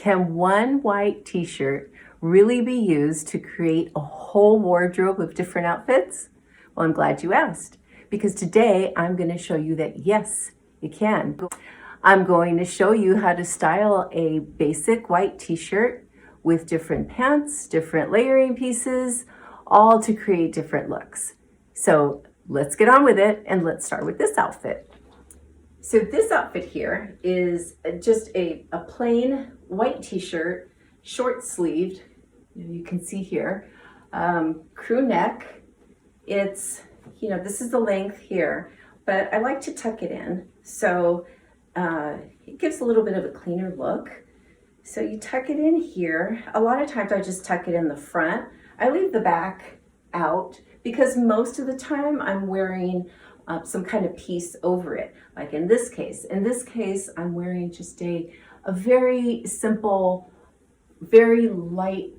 Can one white t-shirt really be used to create a whole wardrobe of different outfits? Well, I'm glad you asked, because today I'm going to show you that yes, you can. I'm going to show you how to style a basic white t-shirt with different pants, different layering pieces, all to create different looks. So let's get on with it, and let's start with this outfit. So this outfit here is just a plain white t-shirt, short sleeved, you can see here, crew neck. It's, this is the length here, but I like to tuck it in. So it gives a little bit of a cleaner look. So you tuck it in here. A lot of times I just tuck it in the front. I leave the back out because most of the time I'm wearing some kind of piece over it. Like in this case. In this case, I'm wearing just a very simple, very light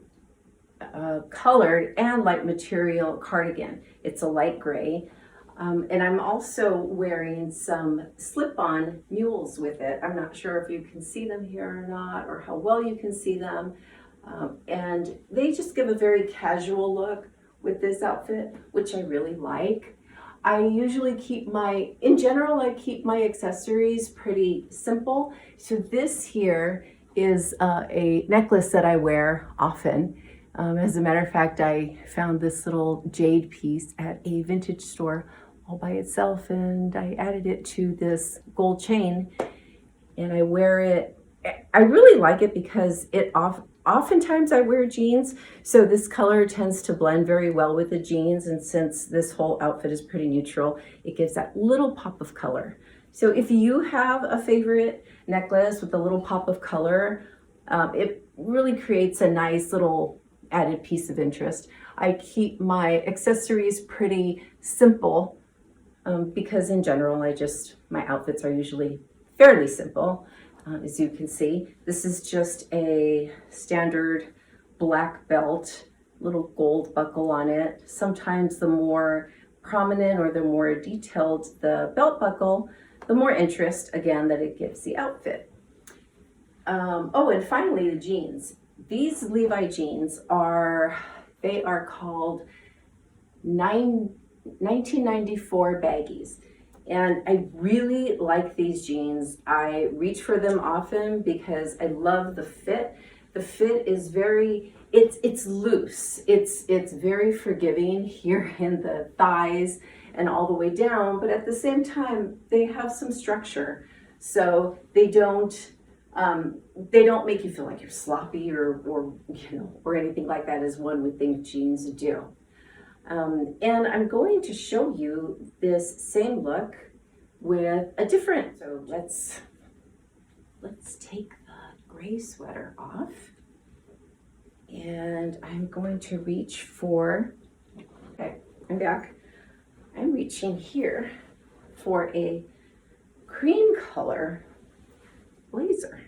colored and light material cardigan. It's a light gray. And I'm also wearing some slip-on mules with it. I'm not sure if you can see them here or not, or how well you can see them. And they just give a very casual look with this outfit, which I really like. I usually keep in general, I keep my accessories pretty simple. So this here is a necklace that I wear often. As a matter of fact, I found this little jade piece at a vintage store all by itself, and I added it to this gold chain, and I wear it. I really like it because oftentimes I wear jeans, so this color tends to blend very well with the jeans, and since this whole outfit is pretty neutral, it gives that little pop of color. So if you have a favorite necklace with a little pop of color, it really creates a nice little added piece of interest. I keep my accessories pretty simple because in general, my outfits are usually fairly simple. As you can see, this is just a standard black belt, little gold buckle on it. Sometimes the more prominent or the more detailed the belt buckle, the more interest, again, that it gives the outfit. Oh, and finally, the jeans. These Levi jeans are called 1994 baggies. And I really like these jeans. I reach for them often because I love the fit. The fit is it's loose. It's very forgiving here in the thighs and all the way down, but at the same time, they have some structure. So they don't make you feel like you're sloppy or anything like that, as one would think jeans do. And I'm going to show you this same look with a different, so let's take the gray sweater off, and I'm going to reach for, okay, I'm back. I'm reaching here for a cream color blazer.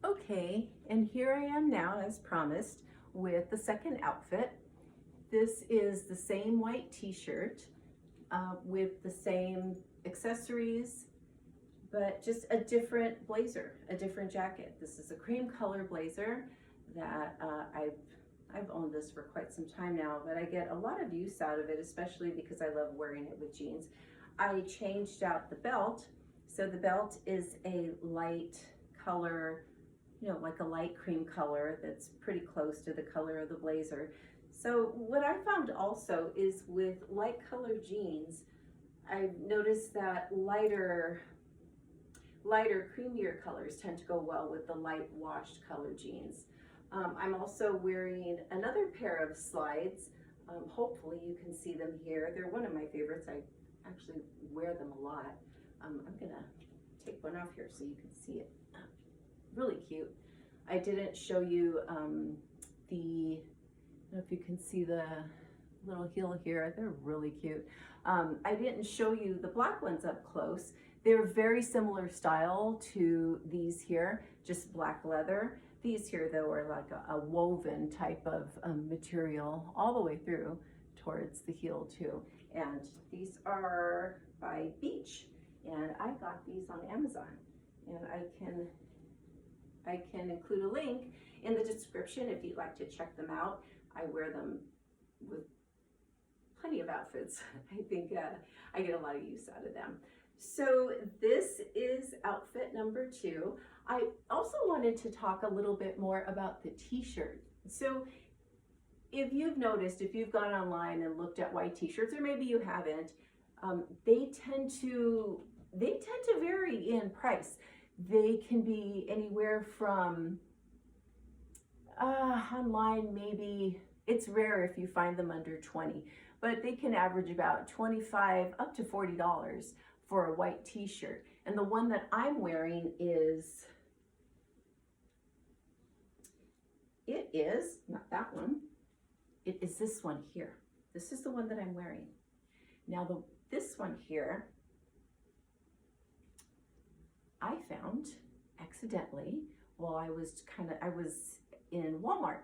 Okay, and here I am now, as promised, with the second outfit. This is the same white t-shirt with the same accessories, but just a different blazer, a different jacket. This is a cream color blazer that I've owned this for quite some time now, but I get a lot of use out of it, especially because I love wearing it with jeans. I changed out the belt. So the belt is a light color, like a light cream color that's pretty close to the color of the blazer. So what I found also is with light colored jeans, I've noticed that lighter, creamier colors tend to go well with the light washed color jeans. I'm also wearing another pair of slides. Hopefully you can see them here. They're one of my favorites. I actually wear them a lot. I'm gonna take one off here so you can see it. Really cute. I didn't show you I don't know if you can see the little heel here. They're really cute. I didn't show you the black ones up close. They're very similar style to these here, just black leather. These here, though, are like a woven type of material all the way through towards the heel too. And these are by Beach. And I got these on Amazon, and I can include a link in the description if you'd like to check them out. I wear them with plenty of outfits. I think I get a lot of use out of them. So this is outfit number 2. I also wanted to talk a little bit more about the t-shirt. So if you've noticed, if you've gone online and looked at white t-shirts, or maybe you haven't, they tend to vary in price. They can be anywhere from online, maybe it's rare if you find them under 20, but they can average about $25 up to $40 for a white t-shirt. And the one that I'm wearing is, it is not that one, it is this one here. This is the one that I'm wearing. Now this one here, I found accidentally while I was in Walmart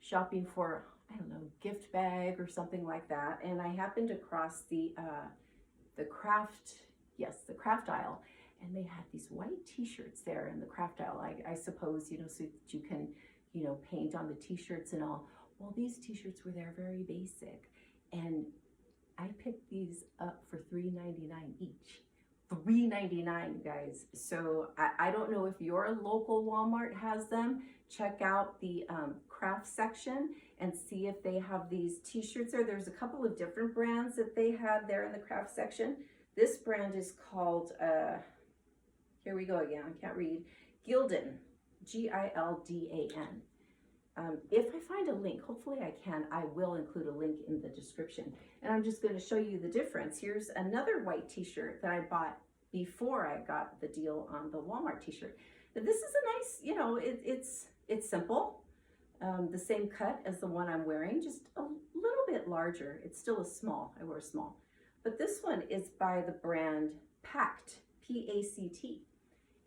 shopping for, I don't know, gift bag or something like that, and I happened across the craft aisle, and they had these white t-shirts there in the craft aisle. I suppose, so that you can, paint on the t-shirts and all. Well, these t-shirts were there very basic, and I picked these up for $3.99 each. $3.99, guys. So I don't know if your local Walmart has them. Check out the craft section and see if they have these t-shirts there. There's a couple of different brands that they had there in the craft section. This brand is called, here we go again, I can't read, Gildan, Gildan. If I find a link, hopefully I will include a link in the description. And I'm just going to show you the difference. Here's another white t-shirt that I bought before I got the deal on the Walmart t-shirt. This is a nice, it's simple. The same cut as the one I'm wearing, just a little bit larger. It's still a small, I wear a small. But this one is by the brand Pact, P-A-C-T.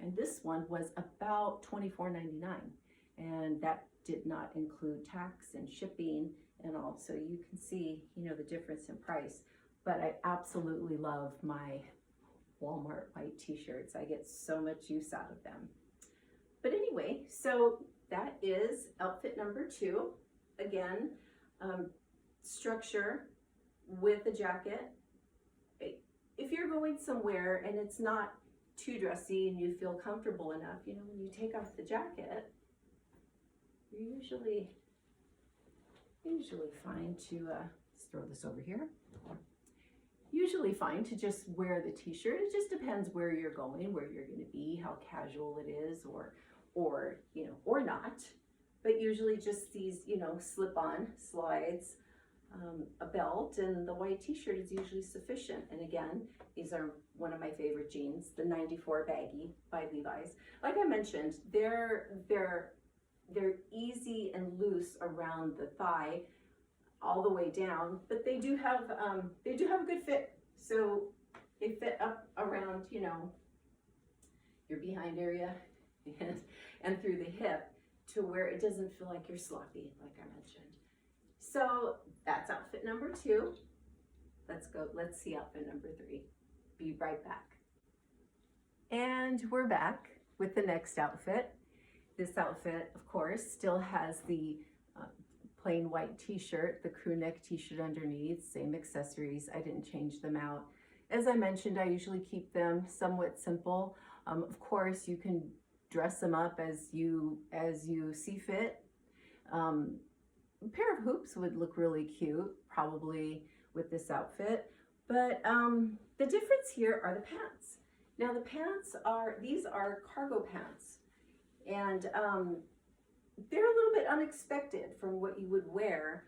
And this one was about $24.99. And that did not include tax and shipping and all. So you can see, the difference in price. But I absolutely love my Walmart white t-shirts. I get so much use out of them. But anyway, so that is outfit number 2. Again, structure with a jacket. If you're going somewhere and it's not too dressy and you feel comfortable enough, when you take off the jacket, you're usually fine to, let's throw this over here. Usually fine to just wear the t-shirt. It just depends where you're going, where you're going to be, how casual it is, or not. But usually just these, slip-on slides, a belt, and the white t-shirt is usually sufficient. And again, these are one of my favorite jeans, the 94 baggy by Levi's. Like I mentioned, they're easy and loose around the thigh all the way down, but they do have a good fit. So they fit up around, your behind area and through the hip to where it doesn't feel like you're sloppy, like I mentioned. So that's outfit number 2. Let's see outfit number 3. Be right back. And we're back with the next outfit. This outfit, of course, still has the plain white t-shirt, the crew neck t-shirt underneath, same accessories. I didn't change them out. As I mentioned, I usually keep them somewhat simple. Of course, you can dress them up as you see fit. A pair of hoops would look really cute, probably with this outfit. But the difference here are the pants. Now the pants these are cargo pants. And they're a little bit unexpected from what you would wear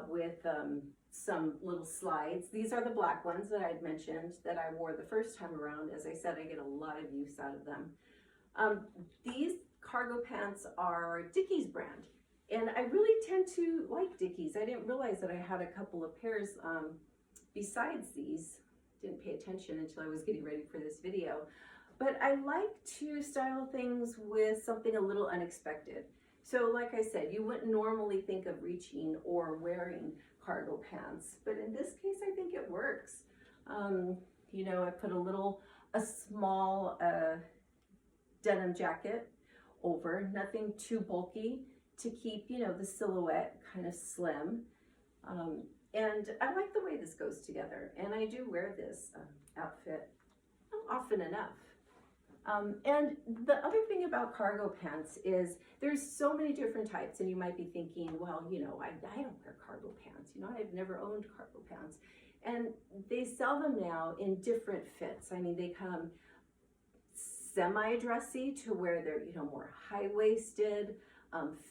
with some little slides. These are the black ones that I'd mentioned that I wore the first time around. As I said, I get a lot of use out of them. These cargo pants are Dickie's brand. And I really tend to like Dickies. I didn't realize that I had a couple of pairs besides these. Didn't pay attention until I was getting ready for this video. But I like to style things with something a little unexpected. So like I said, you wouldn't normally think of reaching or wearing cargo pants, but in this case, I think it works. I put a little a small denim jacket over, nothing too bulky to keep, you know, the silhouette kind of slim. And I like the way this goes together, and I do wear this outfit often enough. And the other thing about cargo pants is there's so many different types, and you might be thinking, well, you know, I don't wear cargo pants. You know, I've never owned cargo pants. And they sell them now in different fits. I mean, they come semi-dressy to where they're, you know, more high-waisted,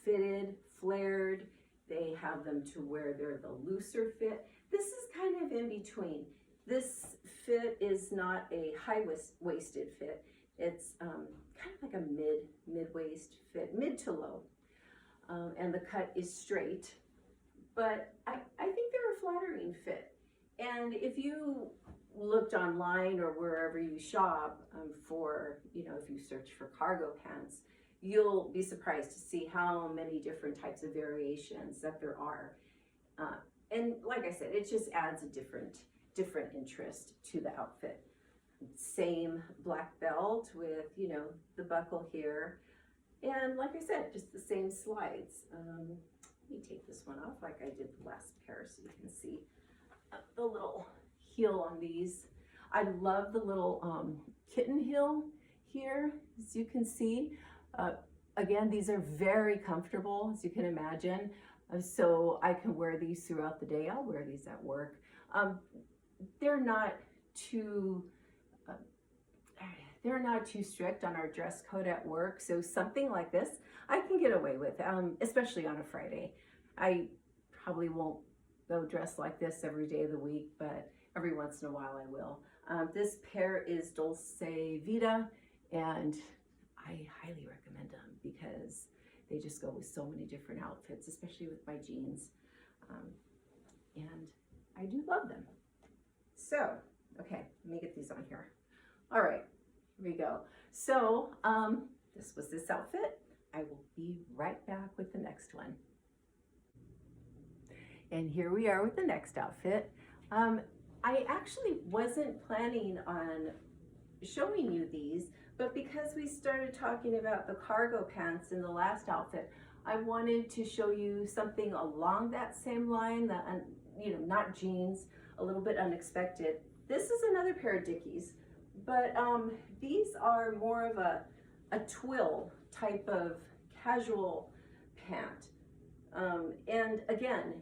fitted, flared. They have them to where they're the looser fit. This is kind of in between. This fit is not a high-waisted fit. It's kind of like a mid-waist fit, mid to low. And the cut is straight. But I think they're a flattering fit. And if you looked online or wherever you shop for, you know, if you search for cargo pants, you'll be surprised to see how many different types of variations that there are. And like I said, it just adds a different interest to the outfit. Same black belt with, you know, the buckle here. And like I said, just the same slides. Let me take this one off like I did the last pair so you can see the little heel on these. I love the little kitten heel here, as you can see. Again, these are very comfortable, as you can imagine. So I can wear these throughout the day. I'll wear these at work. They're not too strict on our dress code at work. So something like this, I can get away with, especially on a Friday. I probably won't go dressed like this every day of the week, but every once in a while I will. This pair is Dolce Vita, and I highly recommend them because they just go with so many different outfits, especially with my jeans. And I do love them. So, okay, let me get these on here. All right, here we go. So, this was this outfit. I will be right back with the next one. And here we are with the next outfit. I actually wasn't planning on showing you these, but because we started talking about the cargo pants in the last outfit, I wanted to show you something along that same line, that, you know, not jeans, a little bit unexpected. This is another pair of Dickies, but these are more of a twill type of casual pant. And again,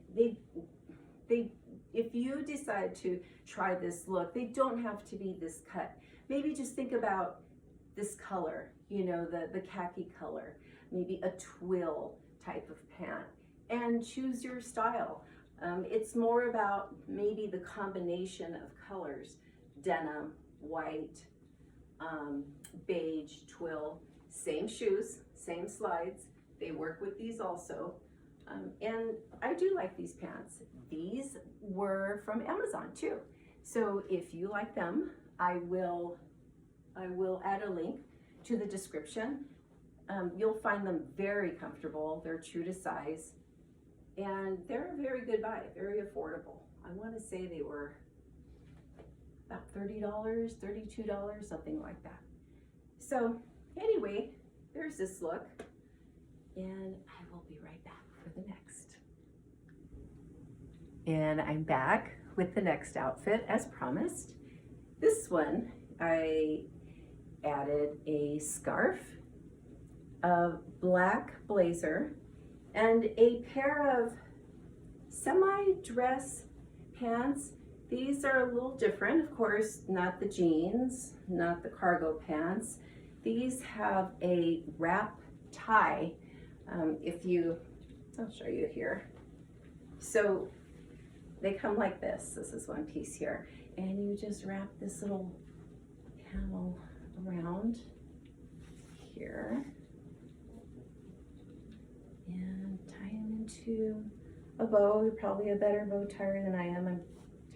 if you decide to try this look, they don't have to be this cut. Maybe just think about this color, you know, the khaki color, maybe a twill type of pant, and choose your style. It's more about maybe the combination of colors, denim, white, beige, twill, same shoes, same slides. They work with these also. And I do like these pants. These were from Amazon too. So if you like them, I will add a link to the description. You'll find them very comfortable. They're true to size, and they're a very good buy, very affordable. I want to say they were about $30, $32, something like that. So anyway, there's this look, and I will be right back for the next. And I'm back with the next outfit as promised. This one, I added a scarf, a black blazer, and a pair of semi-dress pants. These are a little different, of course, not the jeans, not the cargo pants. These have a wrap tie. I'll show you here. So they come like this. This is one piece here. And you just wrap this little panel around here and tie them into a bow. You're probably a better bow tire than I am. I'm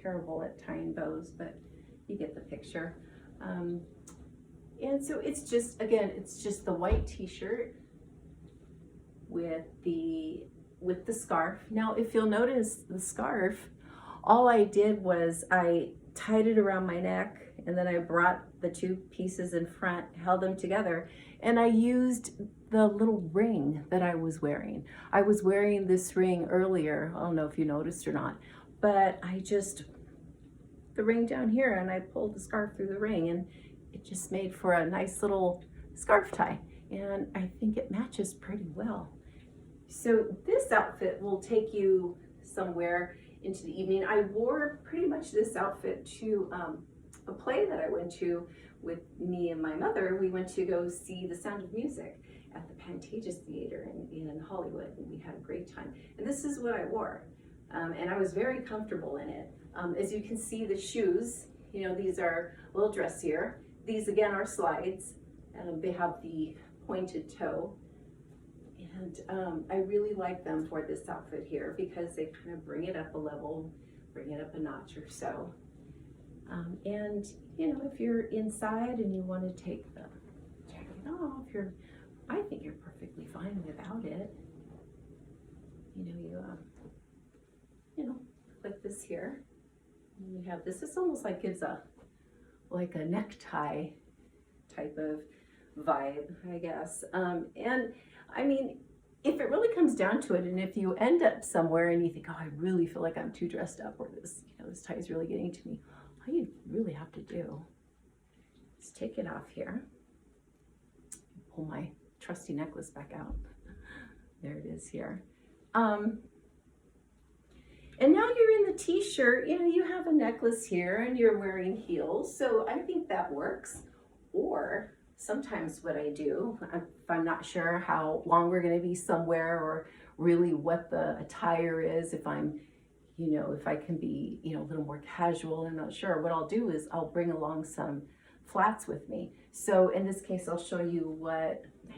terrible at tying bows, but you get the picture. And so it's just, again, it's just the white t-shirt with the scarf. Now, if you'll notice the scarf, all I did was I tied it around my neck and then I brought the two pieces in front, held them together, and I used the little ring that I was wearing. I was wearing this ring earlier, I don't know if you noticed or not, but I just, the ring down here, and I pulled the scarf through the ring, and it just made for a nice little scarf tie, and I think it matches pretty well. So this outfit will take you somewhere into the evening. I wore pretty much this outfit to a play that I went to with me and my mother. We went to go see The Sound of Music at the Pantages Theater in Hollywood, and we had a great time. And this is what I wore, and I was very comfortable in it. As you can see, the shoes, you know, these are a little dressier. These again are slides. They have the pointed toe. And I really like them for this outfit here because they kind of bring it up a level, bring it up a notch or so. And you know, if you're inside and you want to take the jacket off, I think you're perfectly fine without it. You know, like this here. And you have this. This almost like gives like a necktie type of vibe, I guess. And I mean, if it really comes down to it, and if you end up somewhere and you think, oh, I really feel like I'm too dressed up, or this, this tie is really getting to me, all you really have to do is take it off here, pull my trusty necklace back out. There it is here. And now you're in the t-shirt, you have a necklace here and you're wearing heels. So I think that works. Or sometimes what I do, if I'm not sure how long we're going to be somewhere or really what the attire is, if I'm, if I can be, a little more casual, I'm not sure, what I'll do is I'll bring along some flats with me. So in this case, I'll show you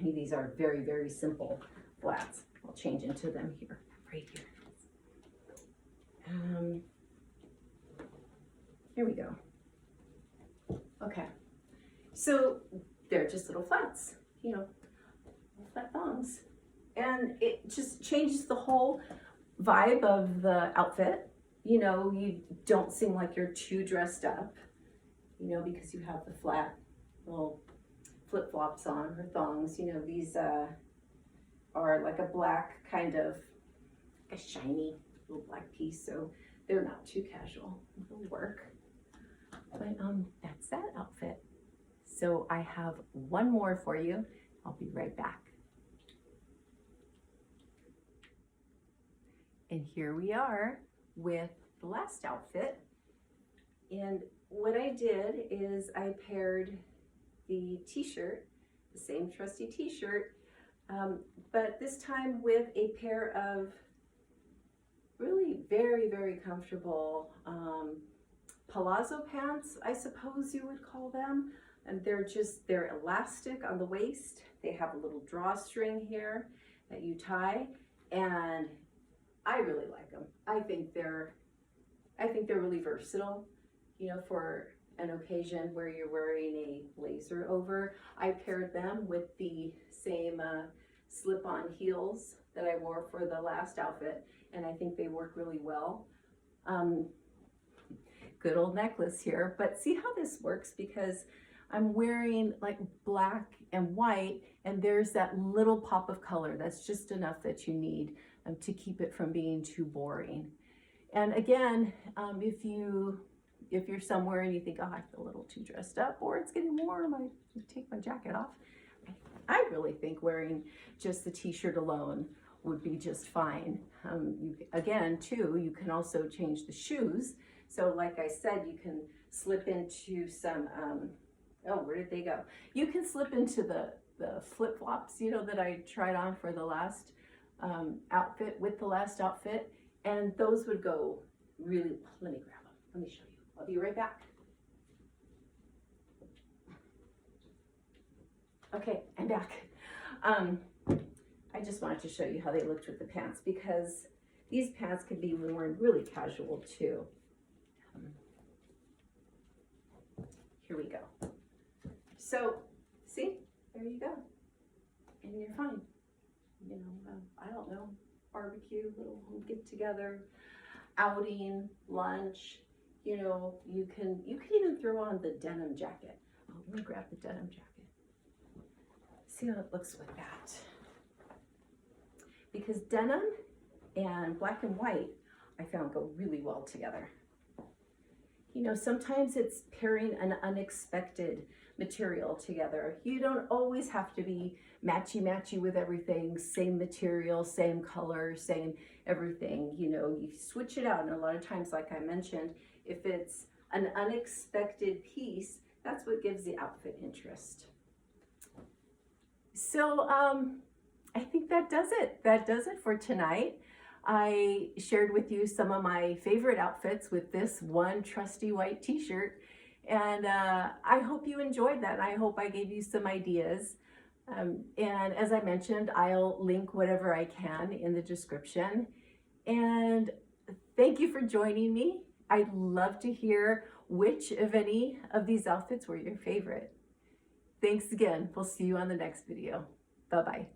these are very, very simple flats. I'll change into them here, right here. Here we go. Okay. So they're just little flats, flat thongs. And it just changes the whole vibe of the outfit. You don't seem like you're too dressed up, because you have the flat little flip-flops on or thongs. These are like a black kind of, like a shiny little black piece, so they're not too casual. It'll work. But that's that outfit. So I have one more for you. I'll be right back. And here we are with the last outfit. And what I did is I paired the t-shirt, the same trusty t-shirt, but this time with a pair of really very, very comfortable palazzo pants, I suppose you would call them. And they're elastic on the waist. They have a little drawstring here that you tie, and I really like them. I think they're really versatile, for an occasion where you're wearing a blazer over. I paired them with the same slip-on heels that I wore for the last outfit, and I think they work really well. Good old necklace here, but see how this works, because I'm wearing like black and white, and there's that little pop of color. That's just enough that you need to keep it from being too boring. And again, if you're somewhere and you think, oh, I feel a little too dressed up, or it's getting warm, I take my jacket off, I really think wearing just the t-shirt alone would be just fine. Again, too, you can also change the shoes. So like I said, you can slip into some, oh, where did they go? You can slip into the flip-flops, that I tried on for the last outfit, with the last outfit, and those would go really, let me grab them. Let me show you. I'll be right back. Okay, I'm back. I just wanted to show you how they looked with the pants, because these pants could be worn really casual too. Here we go. So, see, there you go. And you're fine. I don't know, barbecue, little get together, outing, lunch, You know, you can even throw on the denim jacket. Oh, let me grab the denim jacket. See how it looks with that. Because denim and black and white, I found go really well together. You know, sometimes it's pairing an unexpected material together. You don't always have to be matchy-matchy with everything, same material, same color, same everything. You know, you switch it out. And a lot of times, like I mentioned, if it's an unexpected piece, that's what gives the outfit interest. So I think that does it. That does it for tonight. I shared with you some of my favorite outfits with this one trusty white t-shirt. And I hope you enjoyed that. I hope I gave you some ideas. And as I mentioned, I'll link whatever I can in the description. And thank you for joining me. I'd love to hear which of any of these outfits were your favorite. Thanks again. We'll see you on the next video. Bye-bye.